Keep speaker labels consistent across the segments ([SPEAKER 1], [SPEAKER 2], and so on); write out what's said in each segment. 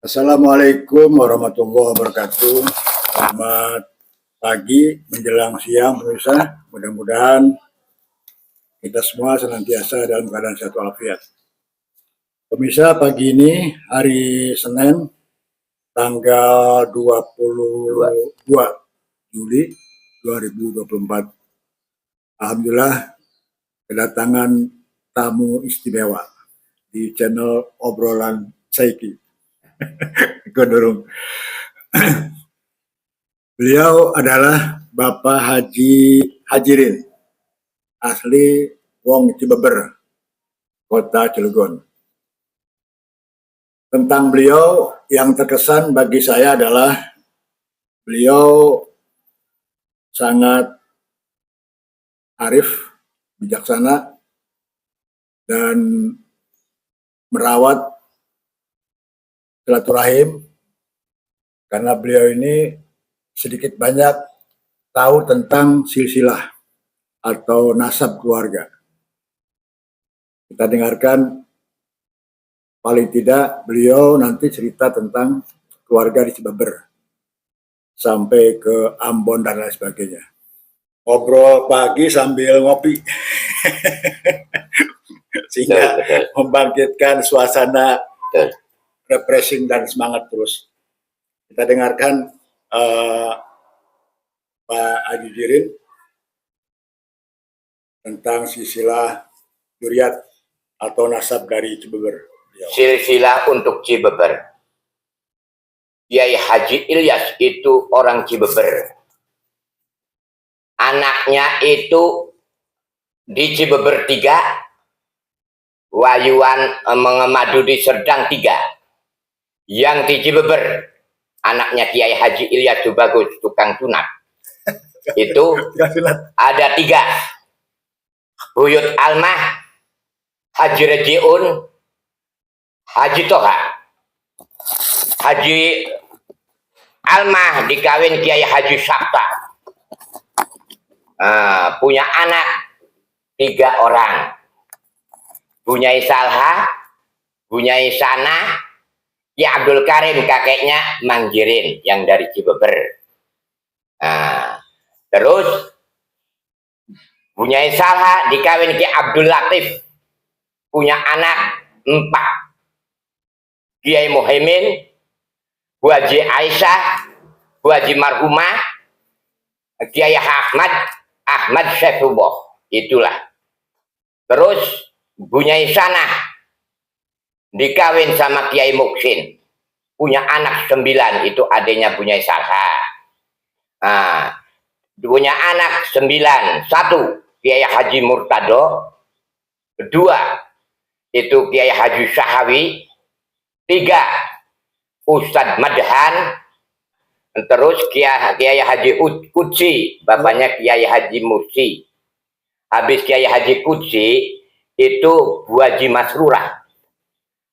[SPEAKER 1] Assalamualaikum warahmatullahi wabarakatuh. Selamat pagi menjelang siang pemirsa. Mudah-mudahan kita semua senantiasa dalam keadaan sehat walafiat. Pemirsa, pagi ini hari Senin tanggal 22 Juli 2024. Alhamdulillah kedatangan tamu istimewa di channel obrolan Saiki. Gondorong. Beliau adalah Bapak Haji Hajirin, asli Wong Cibeber, Kota Cilegon. Tentang beliau yang terkesan bagi saya adalah beliau sangat arif, bijaksana, dan merawat silaturahim, karena beliau ini sedikit banyak tahu tentang silsilah atau nasab keluarga. Kita dengarkan paling tidak beliau nanti cerita tentang keluarga di Cibeber sampai ke Ambon dan lain sebagainya. Ngobrol pagi sambil ngopi sehingga membangkitkan suasana refreshing dan semangat terus. Kita dengarkan Pak Haji Jirin tentang silsilah Zuriat atau nasab dari Cibeber.
[SPEAKER 2] Silsilah untuk Cibeber. Kiai Haji Ilyas itu orang Cibeber. Anaknya itu di Cibeber 3, Wayuan Mengemadu di Serdang 3. Yang di Cibeber anaknya Kiai Haji Ilyas Tubagus, tukang sunat. Itu ada 3. Buyut Almah, Haji Rejiun, Haji Toha. Haji Almah dikawin Kiai Haji Sakta. Punya anak 3 orang. Punya Salha, punya Sana, ya Abdul Karim kakeknya Manggirin yang dari Cibeber. Terus punya Salha dikawin Ki Abdul Latif, punya anak 4. Kiai Muhaimin, Bu Haji Aisyah, Bu Haji Marhumah, Kiai Ahmad Syaifullah, itulah. Terus Bunyai Sana dikawin sama Kiai Muksin, punya anak 9, itu adiknya Bunyai Salha. Punya anak 9, 1 Kiai Haji Murtado, 2 itu Kiai Haji Sahawi, 3 Ustadz Madhan, terus Kiai Haji Kutsi, bapaknya Kiai Haji Mursi. Habis Kiai Haji Kutsi itu Bu Haji Masrurah.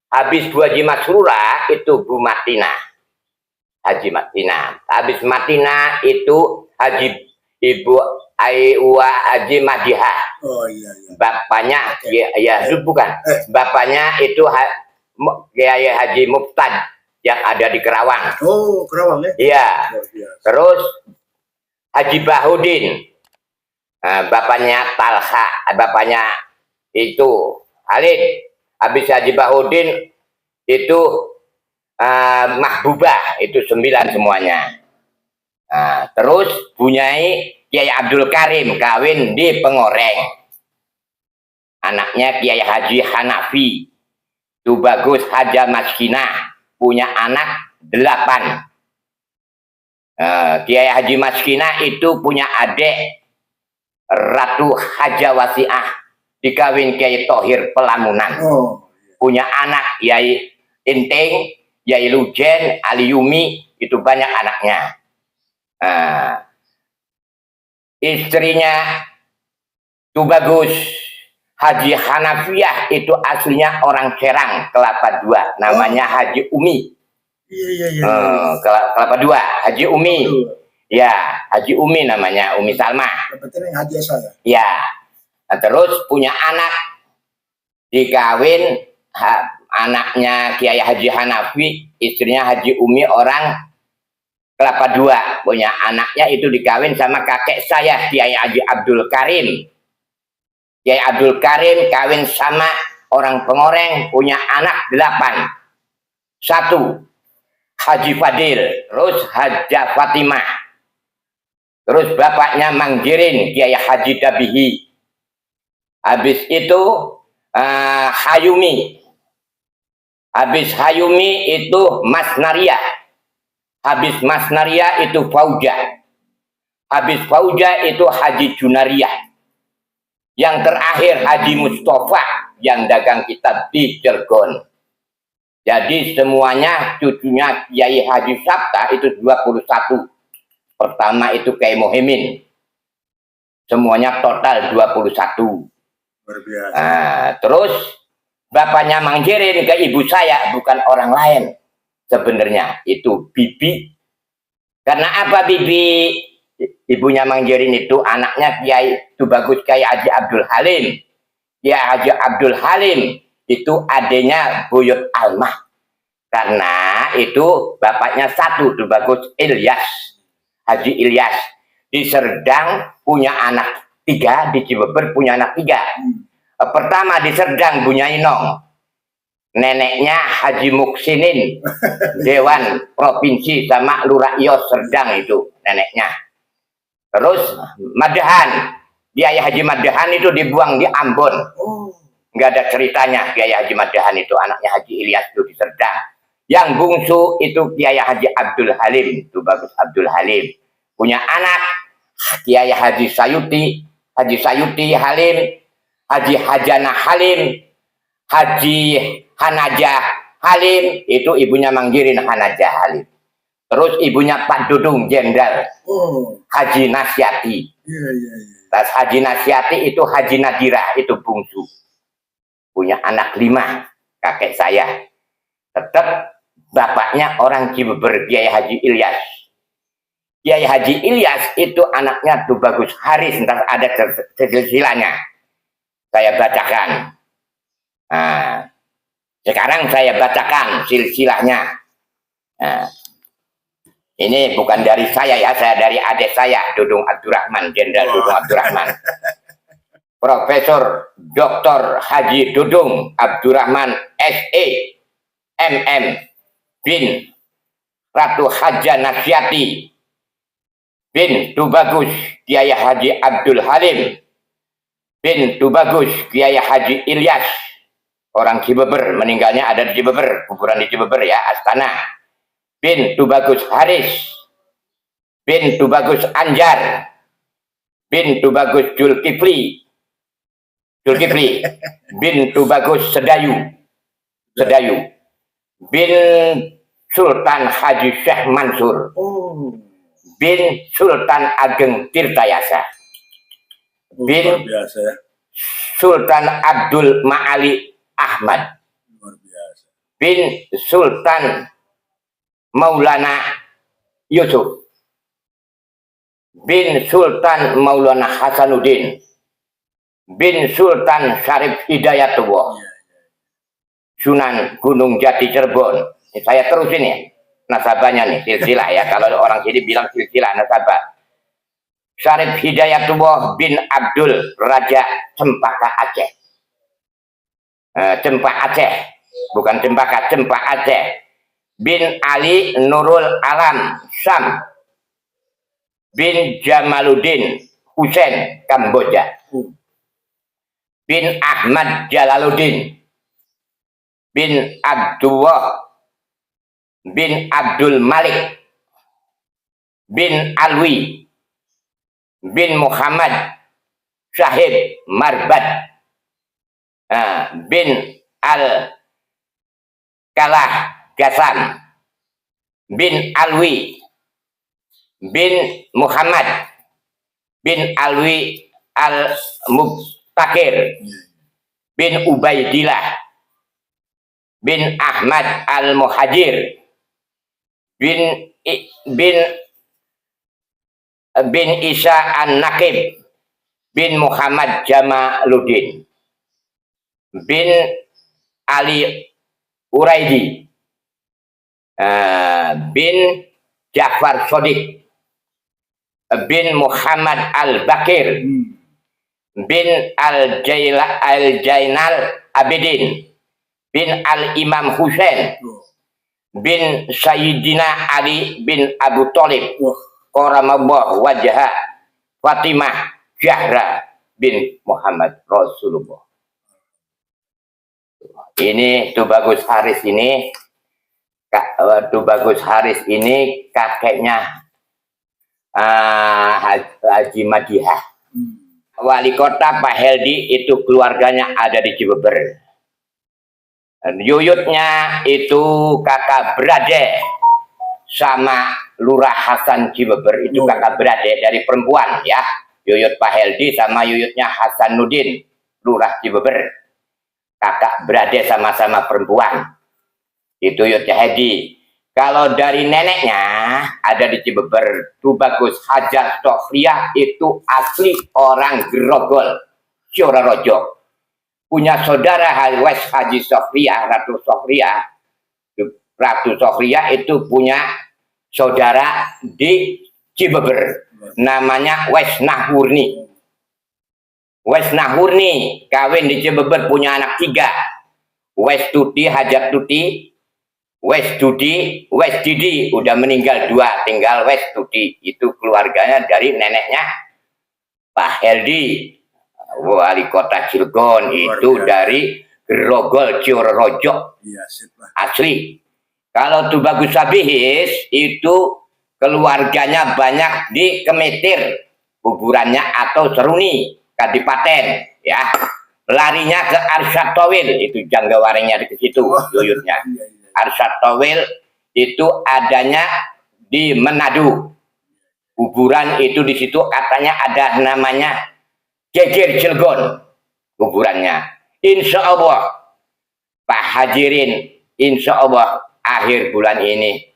[SPEAKER 2] Habis Bu Haji Masrurah itu Bu Matina, Haji Matina. Habis Matina itu Ibu Aiwa Haji Madiha.
[SPEAKER 1] Oh iya.
[SPEAKER 2] Bapaknya bukan. Bapaknya itu Kiai Haji Muftad yang ada di Kerawang.
[SPEAKER 1] Oh, Kerawang ya?
[SPEAKER 2] Iya. Terus Haji Bahudin, bapaknya Talha, bapaknya itu Halid. Habis Haji Bahudin itu Mahbubah, itu 9 semuanya. Terus Bunyai Kiai Abdul Karim kawin di Pengoreng. Anaknya Kiai Haji Hanafi, Tubagus Haja Maskinah, punya anak 8. Kiai Haji Maskinah itu punya adik Ratu Haja Wasiah, dikawin Kiai Tohir Pelamunan. Punya anak Yai Inting, Yai Lujen, Ali Yumi, itu banyak anaknya. Istrinya Tubagus Haji Hanafiyah itu aslinya orang Serang, Kelapa II, namanya Haji Umi.
[SPEAKER 1] Iya.
[SPEAKER 2] Kelapa II, Haji Umi. Ya, Haji Umi namanya, Umi Salma.
[SPEAKER 1] Haji saya.
[SPEAKER 2] Ya. Terus punya anak dikawin anaknya Kiai Haji Hanafi, istrinya Haji Umi orang Kelapa Dua. Punya anaknya itu dikawin sama kakek saya, Kiai Haji Abdul Karim. Kiai Abdul Karim kawin sama orang Pengoreng, punya anak 8. 1 Haji Fadil, terus Hajah Fatimah, terus bapaknya Mang Jirin, Kiai Haji Dabihi. Habis itu Hayumi. Habis Hayumi itu Mas Naria. Habis Mas Naria itu Fauja. Habis Fauja itu Haji Junaria. Yang terakhir Haji Mustafa yang dagang kitab di Cilegon. Jadi semuanya cucunya Kiai Haji Sabta itu 21. Pertama itu Kiai Muhyiddin. Semuanya total 21.
[SPEAKER 1] Luar biasa.
[SPEAKER 2] Nah, terus bapaknya Mang Jirin ke ibu saya bukan orang lain. Sebenarnya itu bibi. Karena apa bibi? Ibunya Mang Jirin itu anaknya Kiai Tubagus Kiai Haji Abdul Halim. Kiai Haji Abdul Halim itu adanya Buyut Almah. Karena itu bapaknya 1 Tubagus Ilyas. Haji Ilyas. Di Serdang punya anak 3, di Cibeber punya anak 3. Pertama di Serdang punya Inong. Neneknya Haji Muksinin, Dewan Provinsi sama Lurah Ios Serdang itu neneknya. Terus Madahan, Kiai Haji Madahan itu dibuang di Ambon. Nggak ada ceritanya Kiai Haji Madahan itu anaknya Haji Ilyas itu di Serdang. Yang bungsu itu Kiai Haji Abdul Halim, itu bagus Abdul Halim. Punya anak Kiai Haji Sayuti Halim, Haji Hajana Halim, Haji Hanajah Halim, itu ibunya Mang Jirin Hanajah Halim. Terus ibunya Pak Dudung Jenderal, Haji Nasyati. Tas Haji Nasyati itu Haji Nadira, itu bungsu. Punya anak 5, kakek saya. Tetap bapaknya orang Cibeber, Kiai Haji Ilyas. Kiai Haji Ilyas itu anaknya Tubagus Haris, ntar ada silsilahnya. Saya bacakan. Nah, sekarang saya bacakan silsilahnya. Nah, ini bukan dari saya ya, saya dari adik saya, Dudung Abdurrahman, Jenderal Dudung Abdurrahman. Profesor Dr. Haji Dudung Abdurrahman SE MM bin Ratu Haja Nasyati bin Tubagus Kiai Haji Abdul Halim bin Tubagus Kiai Haji Ilyas, orang Cibeber, meninggalnya ada di Cibeber, kuburan di Cibeber ya, Astana. Bin Tubagus Haris, bin Tubagus Anjar, bin Tubagus Zulkifli, bin Tubagus Sedayu, bin Sultan Haji Syekh Mansur, bin Sultan Ageng Tirtayasa, bin Sultan Abdul Ma'ali Ahmad, bin Sultan Maulana Yusuf, bin Sultan Maulana Hasanuddin, bin Sultan Syarif Hidayatullah, Sunan Gunung Jati Cirebon. Saya terusin ya nasabahnya nih, silsilah ya, kalau orang sini bilang silsilah nasabah. Syarif Hidayatullah bin Abdul Raja Cempaka Aceh. Cempak Aceh, bukan Cempaka, Cempak Aceh. Bin Ali Nurul Alam Sam, bin Jamaluddin Hussein Kamboja, bin Ahmad Jalaluddin, bin Abdullah bin Abdul Malik, bin Alwi, bin Muhammad Syahid Marbad, bin Al-Kalah Gasam, bin Alwi, bin Muhammad, bin Alwi Al-Mubtakir, bin Ubaidillah, bin Ahmad Al-Muhajir, bin Isa An-Nakib, bin Muhammad Jamaluddin, bin Ali Uraidi bin Ja'far Shodiq bin Muhammad Al-Bakir bin Al-Jainal Abidin bin Al-Imam Husain bin Sayyidina Ali bin Abu Thalib Qaramallahu wajha Fatimah Zahra bin Muhammad Rasulullah. Ini Tubagus Haris ini, Tubagus Haris ini kakeknya Haji Madihah. Wali kota Pak Heldi itu keluarganya ada di Cibeber. Yuyutnya itu kakak beradik sama Lurah Hasan Cibeber, itu kakak beradik dari perempuan ya. Yuyut Pak Heldi sama yuyutnya Hasanuddin Lurah Cibeber, kakak beradik sama-sama perempuan. Itu yuyutnya Hedi. Kalau dari neneknya ada di Cibeber, Tubagus Hajah Sohriyah itu asli orang Grogol, Ciorojo. Punya saudara Wes Haji Sohriyah, Ratu Sohriyah. Ratu Sohriyah itu punya saudara di Cibeber, namanya Wes Nahurni. Wes Nahurni kawin di Cibeber, punya anak 3. Wes Tuti, Hajat Tuti, Wes Dudi, Wes Didi udah meninggal 2, tinggal Wes Tuti. Itu keluarganya dari neneknya Pak Heldi, wali kota Cilegon. Itu dari Grogol Ciorojo, asli. Kalau Tubagus Sabihis itu keluarganya banyak di Kemetir, kuburannya atau Seruni, Kadipaten ya. Larinya ke Arsyad Towil, itu janggawaringnya di situ, yuyutnya. Arsyad Towil itu adanya di Manado. Kuburan itu di situ katanya ada namanya Geger Cilegon kuburannya. Insya Allah Pak Hajirin, insya Allah akhir bulan ini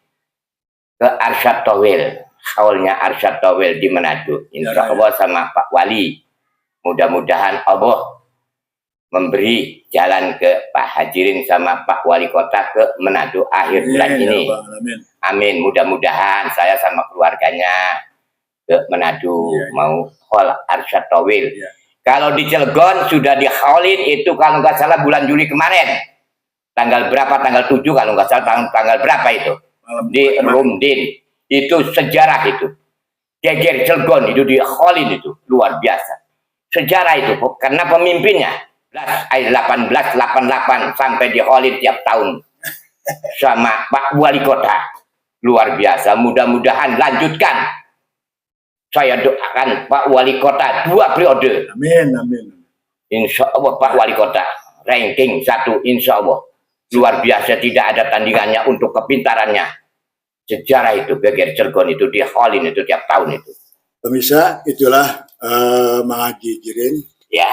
[SPEAKER 2] ke Arsyad Towil, haulnya Arsyad Towil di Manado. Insya Allah sama Pak Wali. Mudah-mudahan Allah memberi jalan ke Pak Hajirin sama Pak Wali Kota ke Manado akhir bulan ini. Amin. Mudah-mudahan saya sama keluarganya ke Manado mau haul Arsyad Towil. Kalau di Cilegon sudah dihaulin itu kalau nggak salah bulan Juli kemarin. Tanggal berapa? Tanggal 7 kalau nggak salah, tanggal berapa itu? Di Rumdin. Itu sejarah itu. Geger Cilegon itu dihaulin, itu luar biasa. Sejarah itu karena pemimpinnya 1888 sampai dihaulin tiap tahun sama Pak Wali Kota. Luar biasa. Mudah-mudahan lanjutkan. Saya doakan Pak Wali Kota 2 periode.
[SPEAKER 1] Amin, amin.
[SPEAKER 2] Insya Allah Pak Wali Kota ranking 1, insya Allah. Luar biasa, tidak ada tandingannya untuk kepintarannya. Sejarah itu Geger Cilegon itu dihaulin itu tiap tahun itu.
[SPEAKER 1] Pemirsa, itulah Mang Haji Jirin.
[SPEAKER 2] Ya.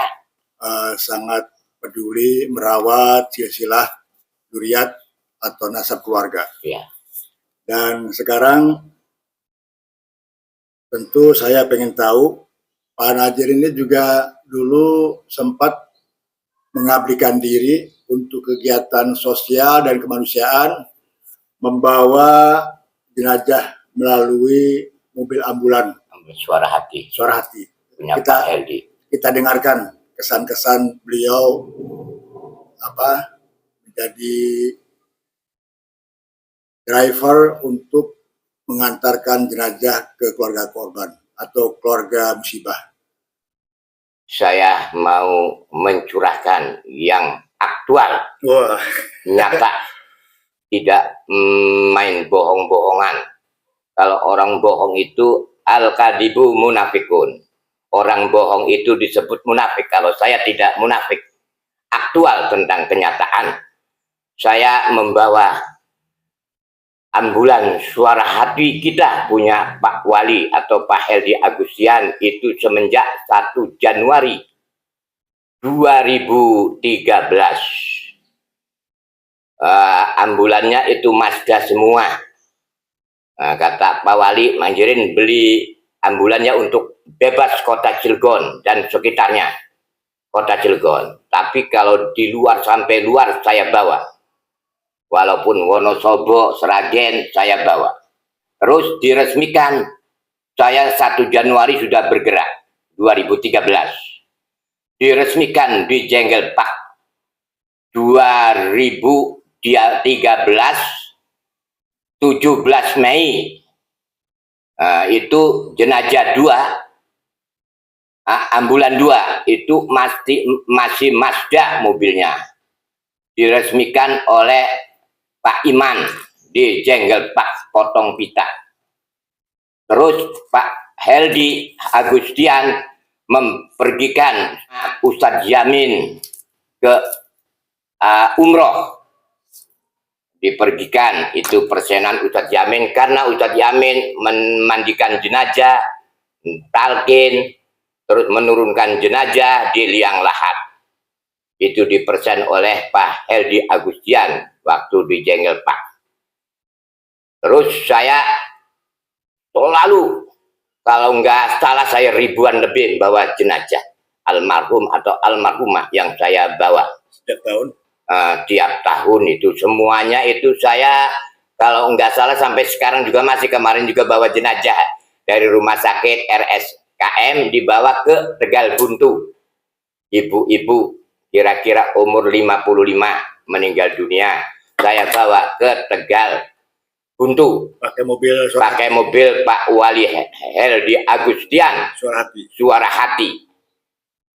[SPEAKER 1] Sangat peduli merawat silsilah dzurriyyah atau nasab keluarga.
[SPEAKER 2] Ya.
[SPEAKER 1] Dan sekarang tentu saya pengen tahu Pak Najir ini juga dulu sempat mengabdikan diri untuk kegiatan sosial dan kemanusiaan, membawa jenazah melalui mobil ambulan.
[SPEAKER 2] Suara hati.
[SPEAKER 1] Suara hati. Kita dengarkan kesan-kesan beliau menjadi driver untuk mengantarkan jenazah ke keluarga korban atau keluarga musibah.
[SPEAKER 2] Saya mau mencurahkan yang aktual, nyata, tidak main bohong-bohongan. Kalau orang bohong itu al-kadibu munafikun. Orang bohong itu disebut munafik. Kalau saya tidak munafik, aktual tentang kenyataan. Saya membawa ambulan suara hati kita punya Pak Wali atau Pak Heldi Agustian itu semenjak 1 Januari 2013. Ambulannya itu Mazda semua. Kata Pak Wali, Manjirin beli ambulannya untuk bebas kota Cilegon dan sekitarnya, kota Cilegon. Tapi kalau di luar sampai luar saya bawa. walaupun Wonosobo, Sragen saya bawa. Terus diresmikan, saya 1 Januari sudah bergerak, 2013. Diresmikan di Jenggelpak 2013, 17 Mei. Itu jenazah 2, ambulan 2, itu masih Mazda mobilnya. Diresmikan oleh Pak Iman di Jenggelpak Potong Pita. Terus Pak Heldi Agustian mempergikan Ustadz Yamin ke umroh. Dipergikan itu persenan Ustadz Yamin, karena Ustadz Yamin memandikan jenazah, talqin, terus menurunkan jenazah di liang lahat. Itu dipersen oleh Pak Heldi Agustian waktu di Jenggelpak. Terus saya selalu, kalau nggak salah saya ribuan lebih bawa jenazah almarhum atau almarhumah yang saya bawa.
[SPEAKER 1] Setiap tahun?
[SPEAKER 2] Tiap tahun itu semuanya itu saya, kalau nggak salah sampai sekarang juga masih, kemarin juga bawa jenazah dari rumah sakit RSKM dibawa ke Tegal Buntu. Ibu-ibu kira-kira umur 55 meninggal dunia, saya bawa ke Tegal Buntu.
[SPEAKER 1] Pakai mobil
[SPEAKER 2] Pak Wali Heldi Agustian, suara hati.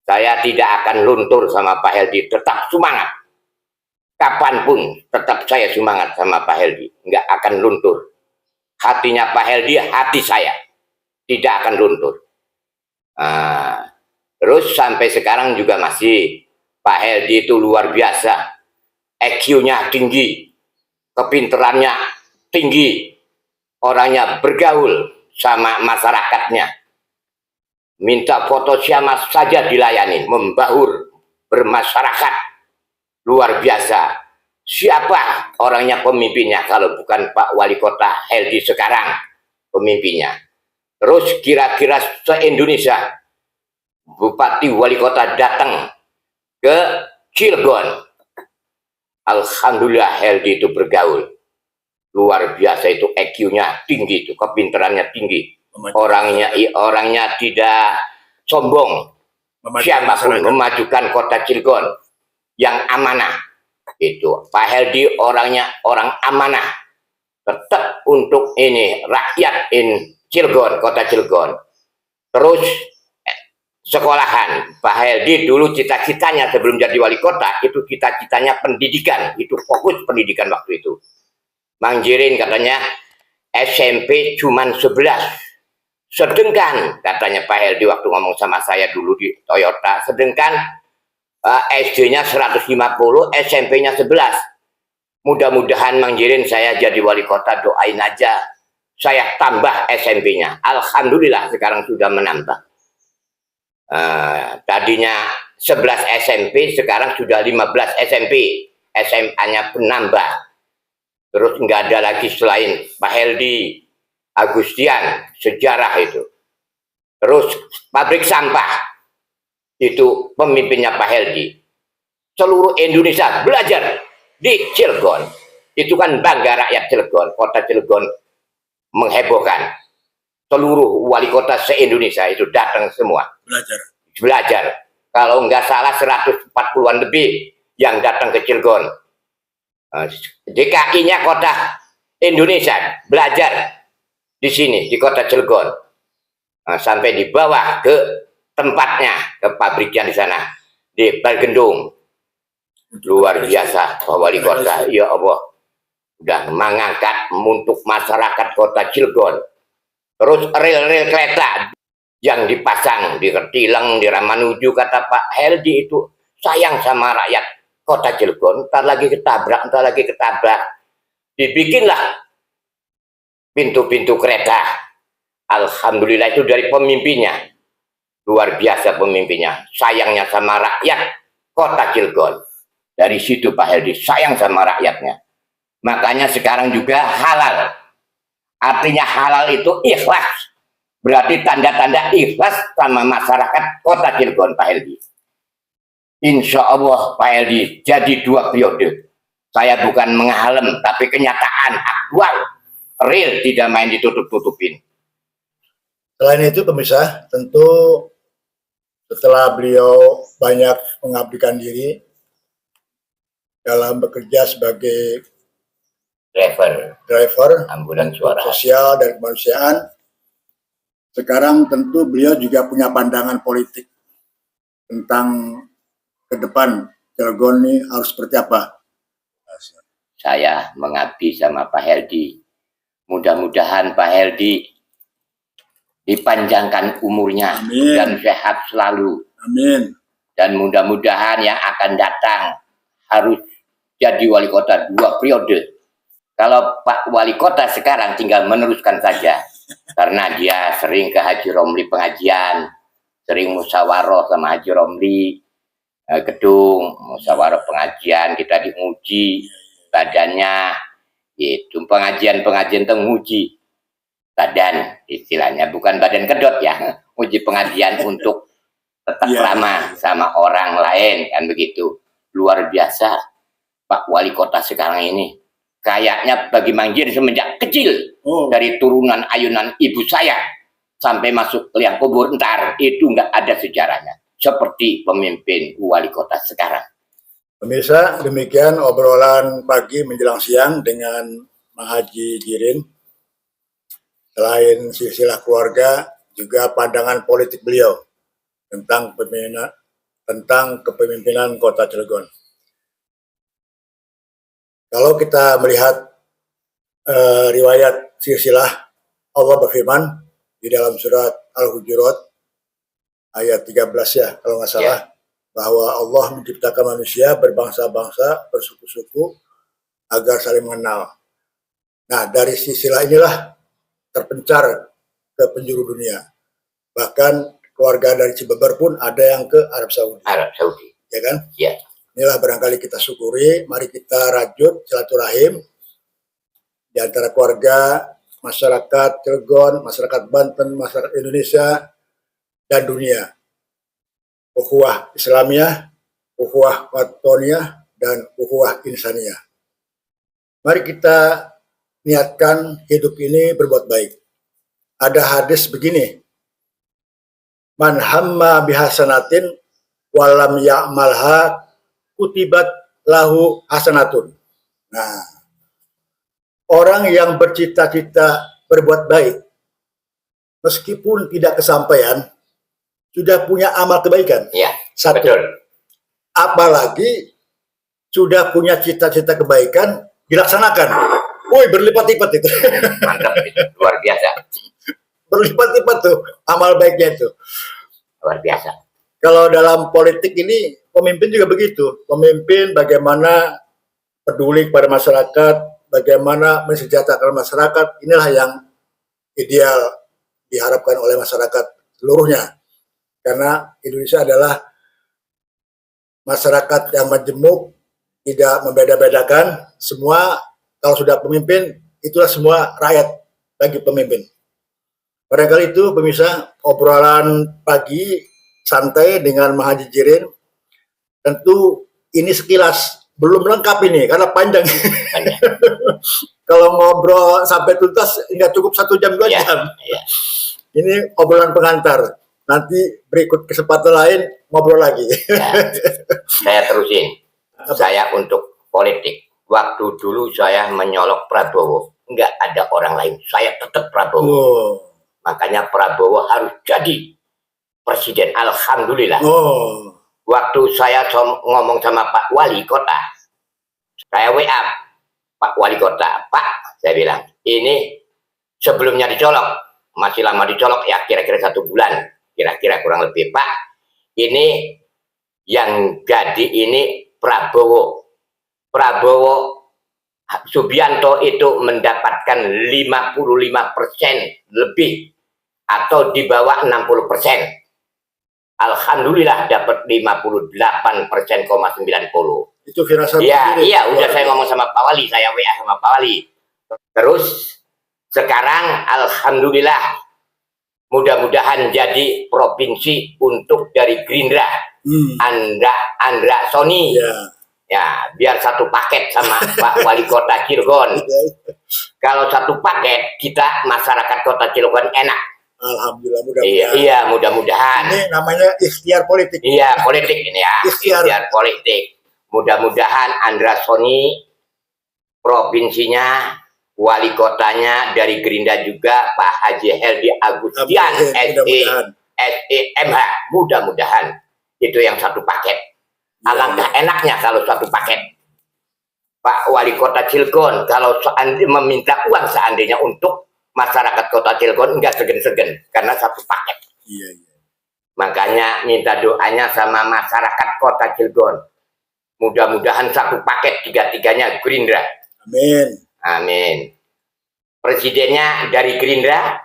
[SPEAKER 2] Saya tidak akan luntur sama Pak Heldi, tetap semangat. Kapanpun tetap saya semangat sama Pak Heldi, nggak akan luntur. Hatinya Pak Heldi, hati saya, tidak akan luntur. Terus sampai sekarang juga masih, Pak Heldi itu luar biasa. EQ-nya tinggi, kepinterannya tinggi, orangnya bergaul sama masyarakatnya. Minta foto siapa saja dilayani, membahur, bermasyarakat. Luar biasa. Siapa orangnya pemimpinnya kalau bukan Pak Wali Kota Heldi sekarang pemimpinnya. Terus kira-kira se-Indonesia Bupati Wali Kota datang ke Cilegon, alhamdulillah Heldi itu bergaul. Luar biasa, itu EQ-nya tinggi, itu kepintarannya tinggi. Orangnya tidak sombong. Siapapun memajukan kota Cilegon yang amanah. Itu Pak Heldi orangnya orang amanah, tetap untuk ini rakyat Cilegon, kota Cilegon. Terus sekolahan, Pak Heldi dulu cita-citanya sebelum jadi wali kota itu cita-citanya pendidikan, itu fokus pendidikan waktu itu. Mangjirin katanya SMP cuman 11, sedangkan katanya Pak Heldi waktu ngomong sama saya dulu di Toyota, sedangkan SD-nya 150, SMP-nya 11. Mudah-mudahan Mangjirin saya jadi wali kota, doain aja saya tambah SMP-nya. Alhamdulillah sekarang sudah menambah. Tadinya 11 SMP, sekarang sudah 15 SMP. SMA-nya penambah. Terus nggak ada lagi selain Pak Heldi Agustian, sejarah itu. Terus pabrik sampah, itu pemimpinnya Pak Heldi. Seluruh Indonesia belajar di Cilegon. Itu kan bangga rakyat Cilegon. Kota Cilegon menghebohkan. Seluruh wali kota se-Indonesia itu datang semua. Belajar. Kalau nggak salah 140-an lebih yang datang ke Cilegon. DKI-nya kota Indonesia belajar di sini, di kota Cilegon. Sampai dibawa ke tempatnya, ke pabriknya di sana, di Balgendung. Luar biasa Pak Wali Kota, ya Allah, udah mengangkat untuk masyarakat kota Cilegon. Terus rel-rel kereta yang dipasang di Kertileng, di Ramanuju, kata Pak Heldi itu sayang sama rakyat kota Cilegon, ntar lagi ketabrak. Dibikinlah pintu-pintu kereta. Alhamdulillah itu dari pemimpinnya. Luar biasa pemimpinnya, sayangnya sama rakyat kota Cilegon. Dari situ Pak Heldi sayang sama rakyatnya. Makanya sekarang juga halal. Artinya halal itu ikhlas. Berarti tanda-tanda ikhlas sama masyarakat kota Cilegon Pak Heldi. Insya Allah Pak Heldi jadi 2 periode. Saya bukan menghalem, tapi kenyataan aktual, real, tidak main ditutup-tutupin.
[SPEAKER 1] Selain itu pemirsa, tentu setelah beliau banyak mengabdikan diri dalam bekerja sebagai driver
[SPEAKER 2] Ambulans suara
[SPEAKER 1] sosial dan kemanusiaan, sekarang tentu beliau juga punya pandangan politik tentang ke depan Cilegon ini harus seperti apa.
[SPEAKER 2] Saya mengabdi sama Pak Heldi. Mudah-mudahan Pak Heldi dipanjangkan umurnya.
[SPEAKER 1] Amin.
[SPEAKER 2] Dan sehat selalu.
[SPEAKER 1] Amin.
[SPEAKER 2] Dan mudah-mudahan yang akan datang harus jadi wali kota 2 periode. Kalau Pak Wali Kota sekarang tinggal meneruskan saja. Karena dia sering ke Haji Romli pengajian, sering musyawarah sama Haji Romli, gedung, musyawarah pengajian, kita diuji badannya, itu pengajian-pengajian itu nguji badan, istilahnya bukan badan kedot ya, uji pengajian untuk tetap ramah sama orang lain, kan begitu. Luar biasa Pak Wali Kota sekarang ini. Kayaknya bagi Mangjir semenjak kecil, dari turunan ayunan ibu saya sampai masuk ke liang kubur ntar, itu nggak ada sejarahnya seperti pemimpin wali kota sekarang.
[SPEAKER 1] Pemirsa, demikian obrolan pagi menjelang siang dengan Mang Haji Jirin. Selain silsilah keluarga, juga pandangan politik beliau tentang kepemimpinan Kota Cilegon. Kalau kita melihat riwayat silsilah, Allah berfirman di dalam surat Al-Hujurat ayat 13 ya, kalau nggak salah, bahwa Allah menciptakan manusia berbangsa-bangsa, bersuku-suku agar saling mengenal. Nah, dari silsilah inilah terpencar ke penjuru dunia. Bahkan keluarga dari Cibeber pun ada yang ke Arab Saudi.
[SPEAKER 2] Arab Saudi.
[SPEAKER 1] Ya kan?
[SPEAKER 2] Ya.
[SPEAKER 1] Inilah barangkali kita syukuri, mari kita rajut silaturahim di antara keluarga, masyarakat Cilegon, masyarakat Banten, masyarakat Indonesia, dan dunia. Ukhuwah Islamiyah, ukhuwah Watoniyah, dan ukhuwah Insaniyah. Mari kita niatkan hidup ini berbuat baik. Ada hadis begini, man hamma bihasanatin walam ya'malha kutibat lahu hasanatun. Nah, orang yang bercita-cita berbuat baik, meskipun tidak kesampaian, sudah punya amal kebaikan.
[SPEAKER 2] Ya,
[SPEAKER 1] satu.
[SPEAKER 2] Betul.
[SPEAKER 1] Apalagi sudah punya cita-cita kebaikan dilaksanakan. Woi, berlipat-lipat itu.
[SPEAKER 2] Mantap, itu luar biasa.
[SPEAKER 1] Berlipat-lipat tuh amal baiknya itu.
[SPEAKER 2] Luar biasa.
[SPEAKER 1] Kalau dalam politik ini pemimpin juga begitu. Pemimpin bagaimana peduli kepada masyarakat, bagaimana mensejahterakan masyarakat, inilah yang ideal diharapkan oleh masyarakat seluruhnya. Karena Indonesia adalah masyarakat yang majemuk, tidak membeda-bedakan, semua kalau sudah pemimpin, itulah semua rakyat bagi pemimpin. Barangkali itu pemirsa obrolan pagi santai dengan Mang Haji Jirin. Tentu ini sekilas, belum lengkap ini karena panjang. Kalau ngobrol sampai tuntas nggak cukup 1 jam 2 jam.
[SPEAKER 2] Ya.
[SPEAKER 1] Ini obrolan pengantar. Nanti berikut kesempatan lain ngobrol lagi.
[SPEAKER 2] Ya. Saya terusin. Saya untuk politik. Waktu dulu saya menyolok Prabowo. Nggak ada orang lain. Saya tetap Prabowo. Makanya Prabowo harus jadi presiden. Alhamdulillah. Waktu saya ngomong sama Pak Wali Kota, saya WA Pak Wali Kota, Pak, saya bilang, ini sebelumnya dicolok, masih lama dicolok ya, kira-kira 1 bulan, kira-kira kurang lebih, Pak, ini yang jadi ini Prabowo Subianto itu mendapatkan 55% lebih atau di bawah 60%. Alhamdulillah dapat 58,90%.
[SPEAKER 1] Itu firasat.
[SPEAKER 2] Iya, udah saya ngomong sama Pak Wali, saya WA sama Pak Wali. Terus sekarang alhamdulillah mudah-mudahan jadi provinsi untuk dari Gerindra. Andra Soni. Ya, biar satu paket sama Pak Wali Kota Cilegon. Kalau satu paket, kita masyarakat Kota Cilegon enak.
[SPEAKER 1] Alhamdulillah,
[SPEAKER 2] Iya,
[SPEAKER 1] mudah-mudahan.
[SPEAKER 2] iya, mudah-mudahan.
[SPEAKER 1] Ini namanya ikhtiar politik.
[SPEAKER 2] Iya, politik ini ya.
[SPEAKER 1] Ikhtiar.
[SPEAKER 2] Ikhtiar politik. Mudah-mudahan Andra Soni provinsinya, wali kotanya dari Gerindra juga Pak Haji Heldi Agustian
[SPEAKER 1] Mudah-mudahan.
[SPEAKER 2] SEMH. Mudah-mudahan itu yang satu paket. Alangkah enaknya kalau satu paket. Pak Wali Kota Cilegon kalau seandainya meminta uang seandainya untuk masyarakat Kota Cilegon enggak segen-segen karena satu paket.
[SPEAKER 1] Iya, iya.
[SPEAKER 2] Makanya minta doanya sama masyarakat Kota Cilegon. Mudah-mudahan satu paket tiga-tiganya Gerindra.
[SPEAKER 1] Amin.
[SPEAKER 2] Amin. Presidennya dari Gerindra,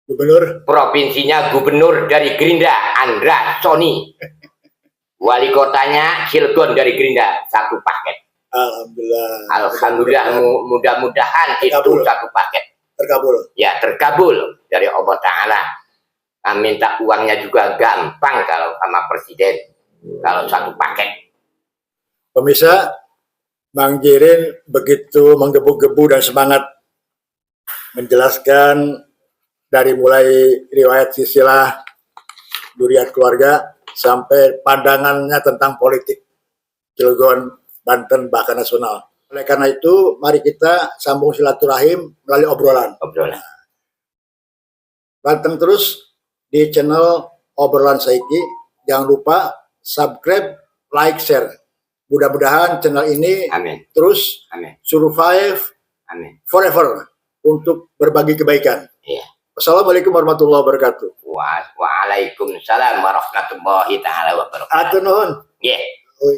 [SPEAKER 1] Gubernur.
[SPEAKER 2] provinsinya gubernur dari Gerindra, Andra Soni. Wali kotanya Cilegon dari Gerindra, satu paket.
[SPEAKER 1] Alhamdulillah.
[SPEAKER 2] Alhamdulillah, mudah-mudahan itu
[SPEAKER 1] Terkabul.
[SPEAKER 2] satu paket.
[SPEAKER 1] Terkabul.
[SPEAKER 2] Ya, terkabul dari Allah Ta'ala. Minta uangnya juga gampang kalau sama presiden. Kalau satu paket.
[SPEAKER 1] Pemirsa, Bang Jirin begitu menggebu-gebu dan semangat menjelaskan dari mulai riwayat silsilah Duriat keluarga sampai pandangannya tentang politik Cilegon, Banten, bahkan nasional. Oleh karena itu, mari kita sambung silaturahim melalui obrolan.
[SPEAKER 2] Obrolan.
[SPEAKER 1] Panteng terus di channel Obrolan Saiki. Jangan lupa subscribe, like, share. Mudah-mudahan channel ini
[SPEAKER 2] Amin.
[SPEAKER 1] terus
[SPEAKER 2] Amin.
[SPEAKER 1] survive
[SPEAKER 2] Amin.
[SPEAKER 1] forever untuk berbagi kebaikan.
[SPEAKER 2] Iya.
[SPEAKER 1] Wassalamualaikum warahmatullahi wabarakatuh.
[SPEAKER 2] Waalaikumsalam warahmatullahi taala wabarakatuh.
[SPEAKER 1] Atur nuhun.
[SPEAKER 2] Yeah.
[SPEAKER 1] Oi.